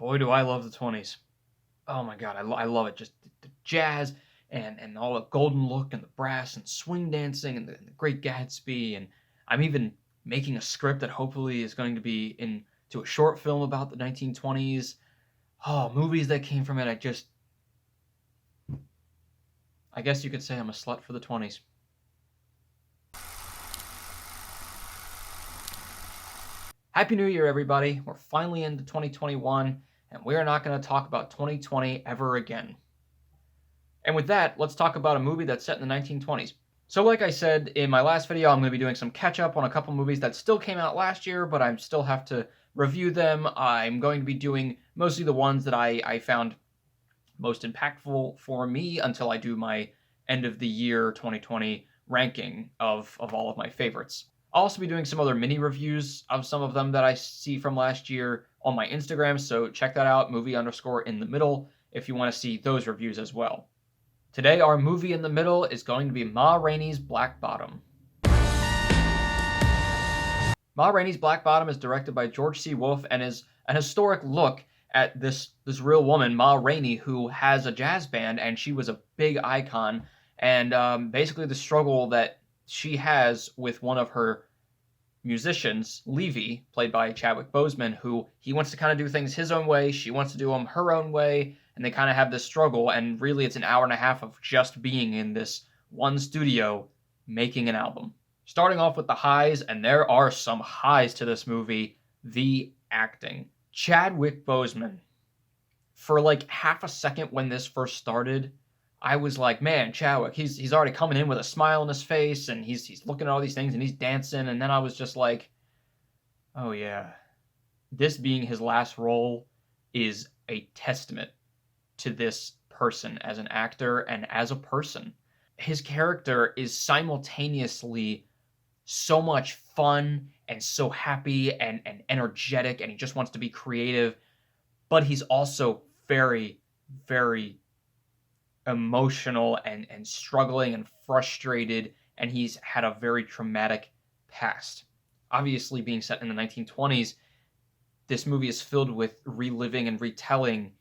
boy, do I love the 20s. Oh my god, I love it. Just the jazz and all the golden look and the brass and swing dancing and the Great Gatsby. And I'm even making a script that hopefully is going to be into a short film about the 1920s. Oh, movies that came from it. I guess you could say I'm a slut for the 20s. Happy New Year, everybody. We're finally into 2021, and we're not going to talk about 2020 ever again. And with that, let's talk about a movie that's set in the 1920s. So like I said in my last video, I'm going to be doing some catch up on a couple movies that still came out last year, but I still have to review them. I'm going to be doing mostly the ones that I found most impactful for me until I do my end of the year 2020 ranking of all of my favorites. I'll also be doing some other mini reviews of some of them that I see from last year on my Instagram, so check that out, movie_in_the_middle, if you want to see those reviews as well. Today, our movie in the middle is going to be Ma Rainey's Black Bottom. Ma Rainey's Black Bottom is directed by George C. Wolfe and is an historic look at this real woman, Ma Rainey, who has a jazz band, and she was a big icon, and basically the struggle that she has with one of her musicians, Levy, played by Chadwick Boseman, who he wants to kind of do things his own way, she wants to do them her own way, and they kind of have this struggle, and really it's an hour and a half of just being in this one studio making an album. Starting off with the highs, and there are some highs to this movie, the acting. Chadwick Boseman. For like half a second when this first started, I was like, man, Chadwick, he's already coming in with a smile on his face, and he's looking at all these things, and he's dancing, and then I was just like, oh yeah, this being his last role is a testament to this person as an actor and as a person. His character is simultaneously so much fun and so happy and energetic, and he just wants to be creative, but he's also very, very emotional and struggling and frustrated, and he's had a very traumatic past. Obviously, being set in the 1920s, this movie is filled with reliving and retelling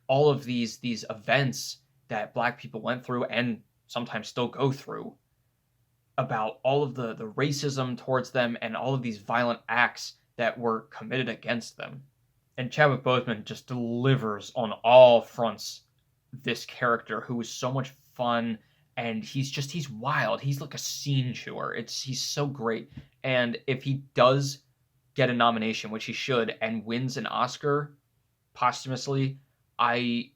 all of these events that Black people went through and sometimes still go through, about all of the racism towards them and all of these violent acts that were committed against them. And Chadwick Boseman just delivers on all fronts this character who is so much fun, and he's wild. He's like a scene chewer. He's so great. And if he does get a nomination, which he should, and wins an Oscar posthumously, I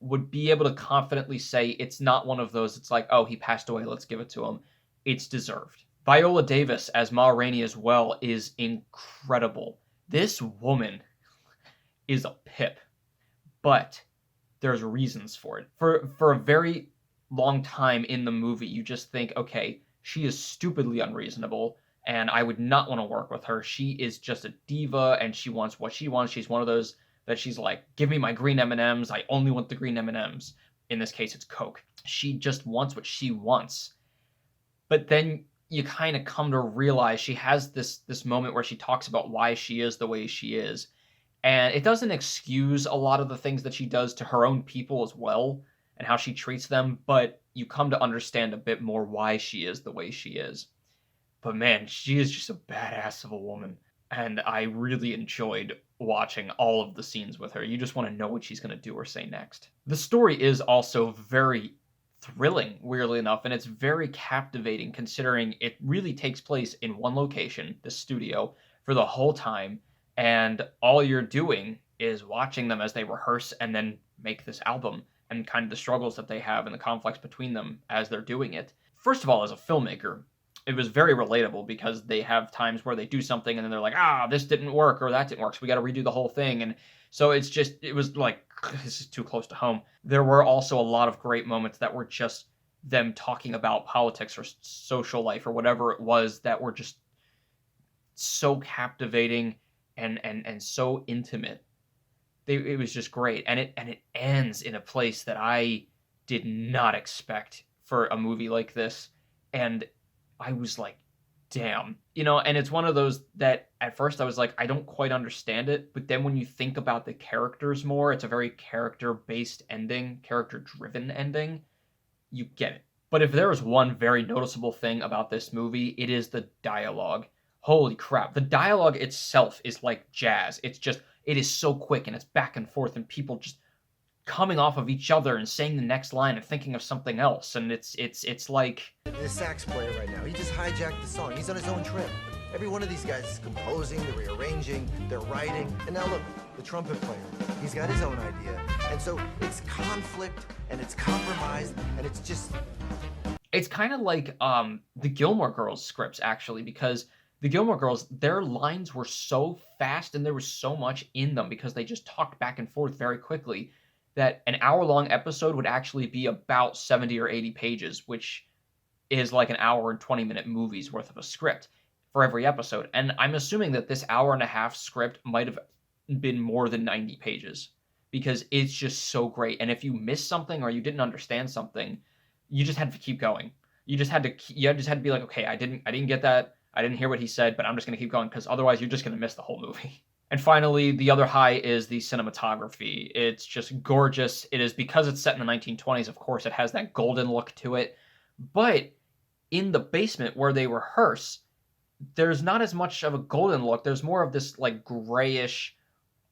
would be able to confidently say it's not one of those, it's like, oh, he passed away, let's give it to him. It's deserved. Viola Davis as Ma Rainey as well is incredible. This woman is a pip, but there's reasons for it. For a very long time in the movie, you just think, okay, she is stupidly unreasonable, and I would not want to work with her. She is just a diva, and she wants what she wants. She's one of those that she's like, give me my green M&Ms. I only want the green M&Ms. In this case, it's Coke. She just wants what she wants. But then you kind of come to realize she has this moment where she talks about why she is the way she is. And it doesn't excuse a lot of the things that she does to her own people as well, and how she treats them, but you come to understand a bit more why she is the way she is. But man, she is just a badass of a woman, and I really enjoyed watching all of the scenes with her. You just want to know what she's going to do or say next. The story is also very thrilling, weirdly enough, and it's very captivating considering it really takes place in one location, the studio, for the whole time, and all you're doing is watching them as they rehearse and then make this album, and kind of the struggles that they have and the conflicts between them as they're doing it. First of all, as a filmmaker, it was very relatable because they have times where they do something and then they're like, this didn't work or that didn't work, so we got to redo the whole thing. And so it was like, this is too close to home. There were also a lot of great moments that were just them talking about politics or social life or whatever it was that were just so captivating and so intimate. It was just great. And it ends in a place that I did not expect for a movie like this. And I was like, damn. And it's one of those that at first I was like, I don't quite understand it, but then when you think about the characters more, it's a very character-based ending, character-driven ending, you get it. But if there is one very noticeable thing about this movie, it is the dialogue. Holy crap. The dialogue itself is like jazz. It is so quick and it's back and forth and people just coming off of each other and saying the next line and thinking of something else. And it's like The sax player right now, he just hijacked the song. He's on his own trip. Every one of these guys is composing, they're rearranging, they're writing. And now look, the trumpet player, he's got his own idea. And so it's conflict and it's compromise and it's kind of like the Gilmore Girls scripts actually, because the Gilmore Girls, their lines were so fast and there was so much in them because they just talked back and forth very quickly that an hour-long episode would actually be about 70 or 80 pages, which is like an hour and 20-minute movie's worth of a script for every episode. And I'm assuming that this hour and a half script might have been more than 90 pages because it's just so great. And if you missed something or you didn't understand something, you just had to keep going. You just had to be like, okay, I didn't get that. I didn't hear what he said, but I'm just going to keep going because otherwise you're just going to miss the whole movie. And finally, the other high is the cinematography. It's just gorgeous. It is because it's set in the 1920s, of course, it has that golden look to it. But in the basement where they rehearse, there's not as much of a golden look. There's more of this like grayish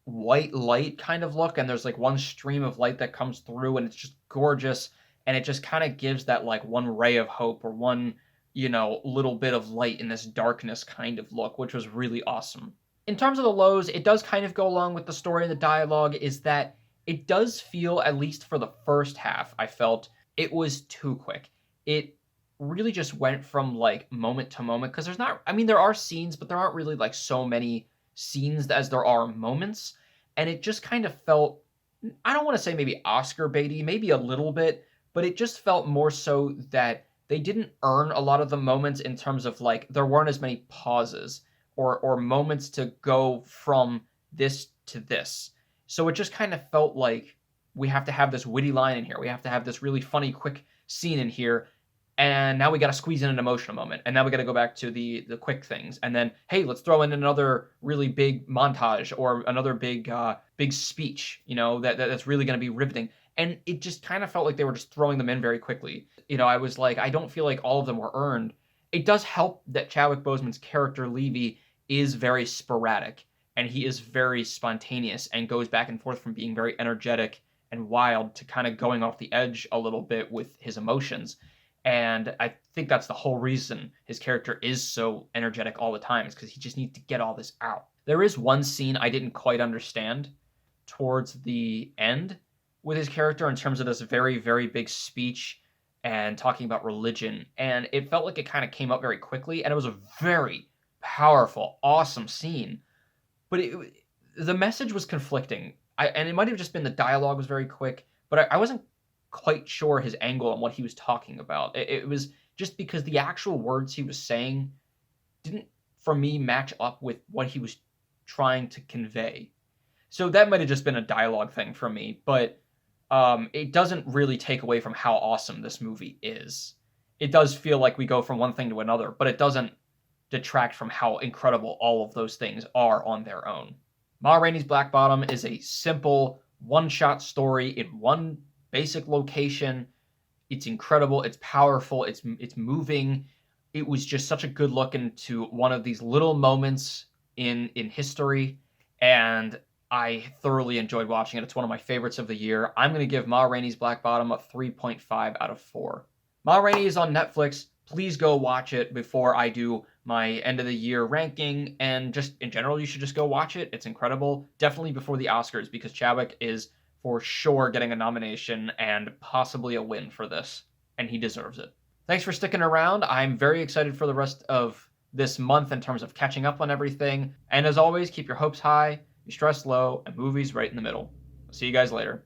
white light kind of look, and there's like one stream of light that comes through, and it's just gorgeous. And it just kind of gives that like one ray of hope or one, little bit of light in this darkness kind of look, which was really awesome. In terms of the lows, it does kind of go along with the story and the dialogue, is that it does feel, at least for the first half, I felt it was too quick. It really just went from like moment to moment because there are scenes, but there aren't really like so many scenes as there are moments. And it just kind of felt, I don't want to say maybe Oscar baity, maybe a little bit, but it just felt more so that they didn't earn a lot of the moments in terms of like there weren't as many pauses or moments to go from this to this. So it just kind of felt like we have to have this witty line in here. We have to have this really funny, quick scene in here. And now we got to squeeze in an emotional moment. And now we got to go back to the quick things. And then, hey, let's throw in another really big montage or another big speech, that's really going to be riveting. And it just kind of felt like they were just throwing them in very quickly. I was like, I don't feel like all of them were earned. It does help that Chadwick Boseman's character, Levy, is very sporadic. And he is very spontaneous and goes back and forth from being very energetic and wild to kind of going off the edge a little bit with his emotions. And I think that's the whole reason his character is so energetic all the time, is because he just needs to get all this out. There is one scene I didn't quite understand towards the end with his character in terms of this very, very big speech and talking about religion. And it felt like it kind of came up very quickly, and it was a very powerful, awesome scene. But the message was conflicting. And it might have just been the dialogue was very quick, but I wasn't quite sure his angle on what he was talking about. It was just because the actual words he was saying didn't, for me, match up with what he was trying to convey. So that might have just been a dialogue thing for me, but it doesn't really take away from how awesome this movie is. It does feel like we go from one thing to another, but it doesn't detract from how incredible all of those things are on their own. Ma Rainey's Black Bottom is a simple, one-shot story in one basic location. It's incredible, it's powerful, it's moving. It was just such a good look into one of these little moments in history, and I thoroughly enjoyed watching it. It's one of my favorites of the year. I'm going to give Ma Rainey's Black Bottom a 3.5 out of 4. Ma Rainey is on Netflix. Please go watch it before I do my end of the year ranking, and just in general, you should just go watch it. It's incredible. Definitely before the Oscars, because Chadwick is for sure getting a nomination and possibly a win for this, and he deserves it. Thanks for sticking around. I'm very excited for the rest of this month in terms of catching up on everything. And as always, keep your hopes high, your stress low, and movies right in the middle. I'll see you guys later.